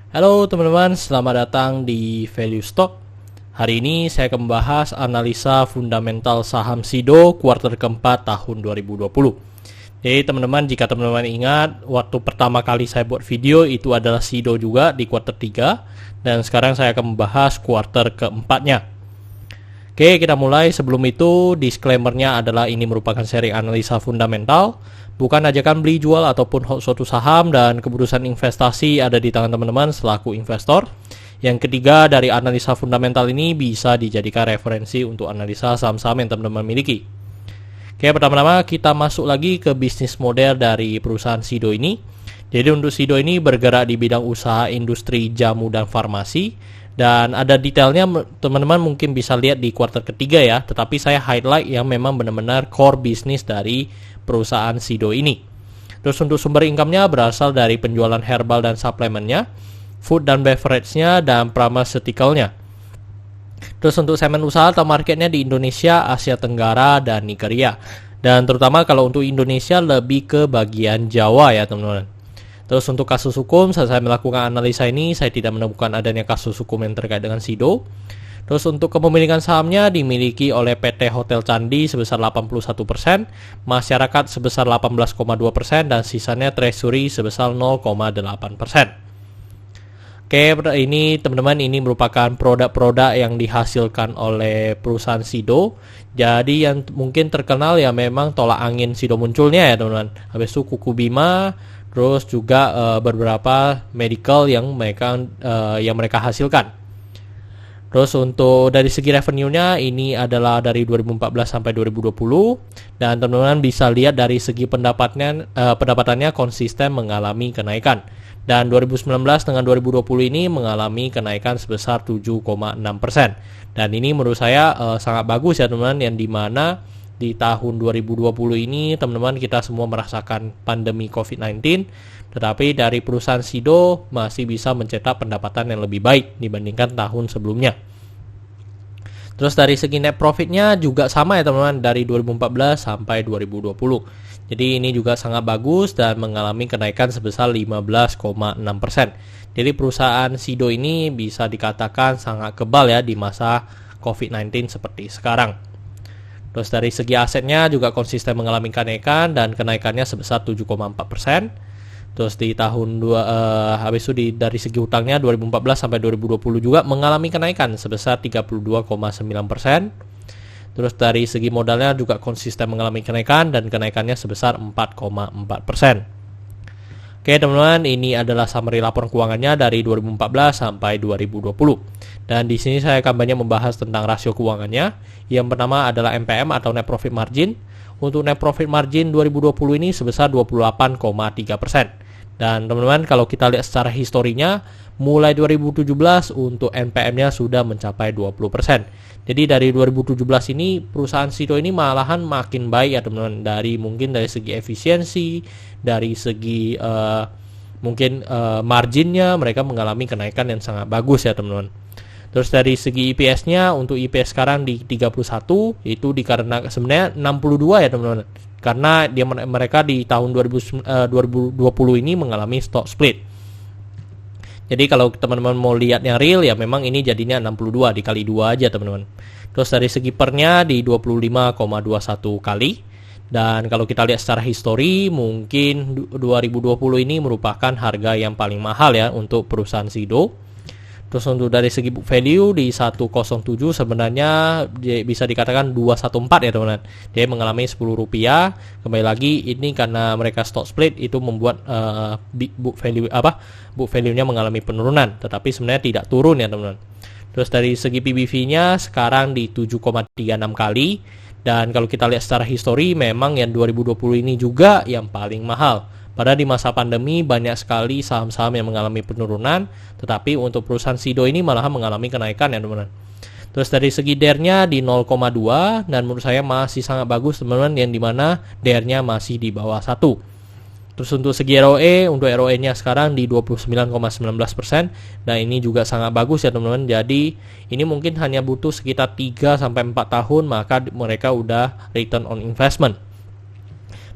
Halo teman-teman, selamat datang di Value Stock. Hari ini saya akan membahas analisa fundamental saham SIDO kuartal keempat tahun 2020. Jadi teman-teman, jika teman-teman ingat, waktu pertama kali saya buat video itu adalah SIDO juga di kuartal 3. Dan sekarang saya akan membahas kuartal keempatnya. Oke, kita mulai. Sebelum itu, disclaimer-nya adalah ini merupakan seri analisa fundamental, bukan ajakan beli jual ataupun suatu saham, dan keputusan investasi ada di tangan teman-teman selaku investor. Yang ketiga, dari analisa fundamental ini bisa dijadikan referensi untuk analisa saham-saham yang teman-teman miliki. Oke, pertama-tama kita masuk lagi ke bisnis model dari perusahaan SIDO ini. Jadi untuk SIDO ini bergerak di bidang usaha industri jamu dan farmasi. Dan ada detailnya teman-teman mungkin bisa lihat di kuartal ketiga ya. Tetapi saya highlight yang memang benar-benar core bisnis dari perusahaan SIDO ini. Terus untuk sumber income-nya berasal dari penjualan herbal dan suplemennya, food dan beverage-nya, dan pharmaceutical-nya. Terus untuk segmen usaha atau marketnya di Indonesia, Asia Tenggara, dan Nigeria. Dan terutama kalau untuk Indonesia lebih ke bagian Jawa ya teman-teman. Terus untuk kasus hukum, saat saya melakukan analisa ini, saya tidak menemukan adanya kasus hukum yang terkait dengan SIDO. Terus untuk kepemilikan sahamnya dimiliki oleh PT Hotel Candi sebesar 81%, masyarakat sebesar 18,2%, dan sisanya treasury sebesar 0,8%. Oke, ini teman-teman, ini merupakan produk-produk yang dihasilkan oleh perusahaan SIDO. Jadi yang mungkin terkenal ya memang tolak angin SIDO munculnya ya teman-teman. Habis itu Kuku Bima, terus juga beberapa medical yang mereka hasilkan. Terus untuk dari segi revenue-nya ini adalah dari 2014 sampai 2020, dan teman-teman bisa lihat dari segi pendapatannya konsisten mengalami kenaikan. Dan 2019 dengan 2020 ini mengalami kenaikan sebesar 7,6%. Dan ini menurut saya sangat bagus ya teman-teman, yang dimana di tahun 2020 ini teman-teman kita semua merasakan pandemi COVID-19, tetapi dari perusahaan SIDO masih bisa mencetak pendapatan yang lebih baik dibandingkan tahun sebelumnya. Terus dari segi net profitnya juga sama ya teman-teman, dari 2014 sampai 2020. Jadi ini juga sangat bagus dan mengalami kenaikan sebesar 15,6%. Jadi perusahaan SIDO ini bisa dikatakan sangat kebal ya di masa COVID-19 seperti sekarang. Terus dari segi asetnya juga konsisten mengalami kenaikan dan kenaikannya sebesar 7,4%. Terus di tahun habis itu dari segi hutangnya 2014 sampai 2020 juga mengalami kenaikan sebesar 32,9%. Terus dari segi modalnya juga konsisten mengalami kenaikan dan kenaikannya sebesar 4,4%. Oke teman-teman, ini adalah summary laporan keuangannya dari 2014 sampai 2020. Dan di sini saya akan banyak membahas tentang rasio keuangannya. Yang pertama adalah NPM atau net profit margin. Untuk net profit margin 2020 ini sebesar 28,3%. Dan teman-teman kalau kita lihat secara historinya, mulai 2017 untuk NPM-nya sudah mencapai 20%. Jadi dari 2017 ini perusahaan SIDO ini malahan makin baik ya teman-teman. Mungkin dari segi efisiensi, dari segi marginnya mereka mengalami kenaikan yang sangat bagus ya teman-teman. Terus dari segi IPS-nya, untuk IPS sekarang di 31, itu dikarenakan sebenarnya 62 ya teman-teman. Karena mereka di tahun 2020 ini mengalami stock split. Jadi kalau teman-teman mau lihat yang real ya memang ini jadinya 62 dikali 2 aja teman-teman. Terus dari segi pernya di 25,21 kali. Dan kalau kita lihat secara histori, mungkin 2020 ini merupakan harga yang paling mahal ya untuk perusahaan SIDO. Terus untuk dari segi book value di 107 sebenarnya bisa dikatakan 214 ya teman-teman. Dia mengalami Rp10. Kembali lagi ini karena mereka stock split itu membuat book value-nya mengalami penurunan, tetapi sebenarnya tidak turun ya teman-teman. Terus dari segi PBV-nya sekarang di 7,36 kali. Dan kalau kita lihat secara histori memang yang 2020 ini juga yang paling mahal. Padahal di masa pandemi banyak sekali saham-saham yang mengalami penurunan, tetapi untuk perusahaan SIDO ini malahan mengalami kenaikan ya teman-teman. Terus dari segi DER-nya di 0,2 dan menurut saya masih sangat bagus teman-teman, yang dimana DER-nya masih di bawah 1. Terus untuk segi ROE, untuk ROE-nya sekarang di 29,19%. Nah ini juga sangat bagus ya teman-teman. Jadi ini mungkin hanya butuh sekitar 3-4 tahun maka mereka udah return on investment.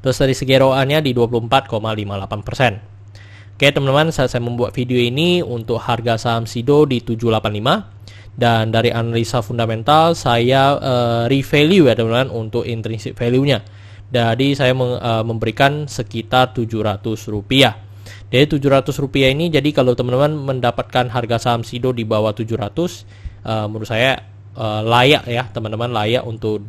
Terus dari segi ROA-nya di 24,58%. Oke teman-teman, saat saya membuat video ini untuk harga saham SIDO di 785, dan dari analisa fundamental saya revalue ya teman-teman untuk intrinsic value-nya. Jadi saya memberikan sekitar Rp700. Jadi Rp700 ini, jadi kalau teman-teman mendapatkan harga saham SIDO di bawah 700, menurut saya layak ya teman-teman, layak untuk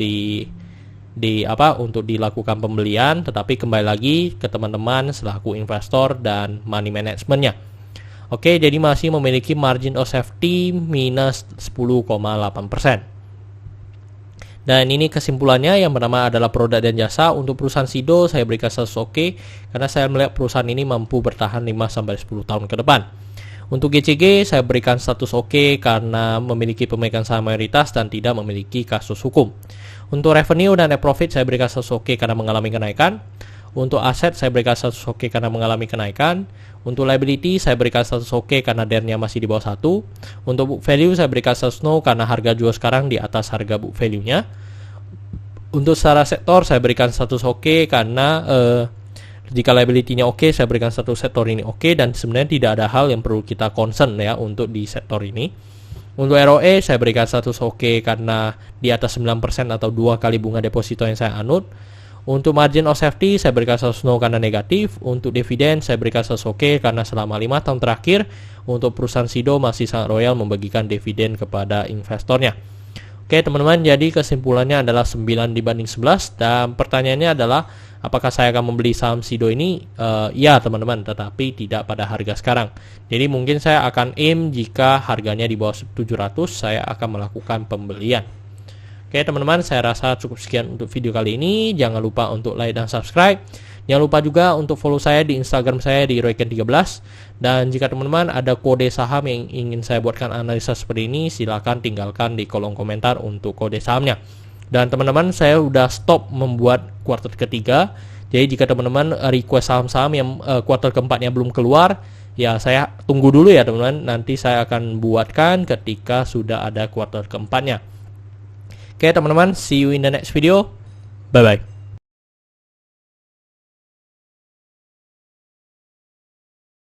untuk dilakukan pembelian. Tetapi kembali lagi ke teman-teman selaku investor dan money managementnya. Oke, jadi masih memiliki margin of safety minus 10,8%. Dan ini kesimpulannya, yang pertama adalah produk dan jasa. Untuk perusahaan SIDO saya berikan status oke, karena saya melihat perusahaan ini mampu bertahan 5-10 tahun ke depan. Untuk GCG saya berikan status oke karena memiliki pemegang saham mayoritas dan tidak memiliki kasus hukum. Untuk revenue dan net profit saya berikan status oke karena mengalami kenaikan. Untuk aset saya berikan status oke karena mengalami kenaikan. Untuk liability saya berikan status oke karena DER-nya masih di bawah 1. Untuk book value saya berikan status no karena harga jual sekarang di atas harga book value-nya. Untuk secara sektor saya berikan status oke karena jika liability-nya oke, saya berikan status sektor ini oke, dan sebenarnya tidak ada hal yang perlu kita concern ya untuk di sektor ini. Untuk ROE saya berikan status oke karena di atas 9% atau 2 kali bunga deposito yang saya anut. Untuk margin of safety saya berikan status no karena negatif. Untuk dividen saya berikan status oke karena selama 5 tahun terakhir untuk perusahaan SIDO masih sangat royal membagikan dividen kepada investornya. Oke teman-teman, jadi kesimpulannya adalah 9/11, dan pertanyaannya adalah apakah saya akan membeli saham SIDO ini? Ya teman-teman, tetapi tidak pada harga sekarang. Jadi mungkin saya akan aim jika harganya di bawah 700 saya akan melakukan pembelian. Oke teman-teman, saya rasa cukup sekian untuk video kali ini. Jangan lupa untuk like dan subscribe. Jangan lupa juga untuk follow saya di Instagram saya di Royken13. Dan jika teman-teman ada kode saham yang ingin saya buatkan analisa seperti ini, silakan tinggalkan di kolom komentar untuk kode sahamnya. Dan teman-teman, saya udah stop membuat kuartal ketiga. Jadi jika teman-teman request saham-saham yang kuartal keempatnya belum keluar, ya saya tunggu dulu ya teman-teman. Nanti saya akan buatkan ketika sudah ada kuartal keempatnya. Oke teman-teman, see you in the next video. Bye bye.